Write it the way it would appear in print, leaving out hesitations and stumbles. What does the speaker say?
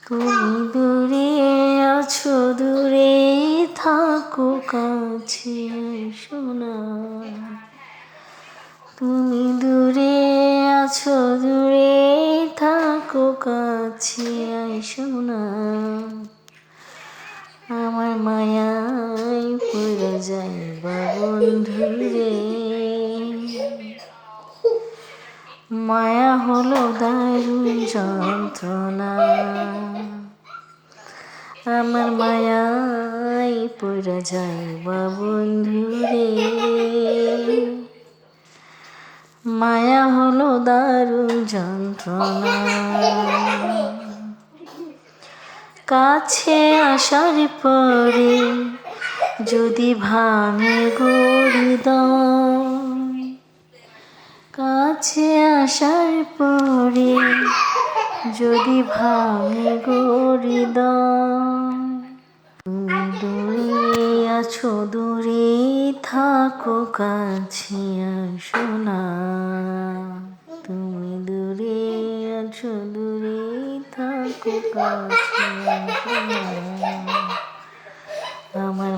তুমি দূরে আছো, দূরে থাকো, কাছে এসো না। তুমি দূরে আছো, দূরে থাকো, কাছে এসো না। আমার মায়ায় পড়ে যাইবা বন্ধুরে। মায়া হলো দারুণ যন্ত্রণা। আমার মায়ায় পড়ে যাইবা বন্ধুরে। মায়া হলো দারুণ যন্ত্রণা। কাছে আসার পরে যদি ভাঙে গো হৃদয়, কাছে আসার পরে যদি ভাঙে গো হৃদয়। তুমি দূরে আছো, দূরে থাকো, কাছে আসো না। তুমি দূরে আছো, দূরে থাকো, কাছে আসো না। আমার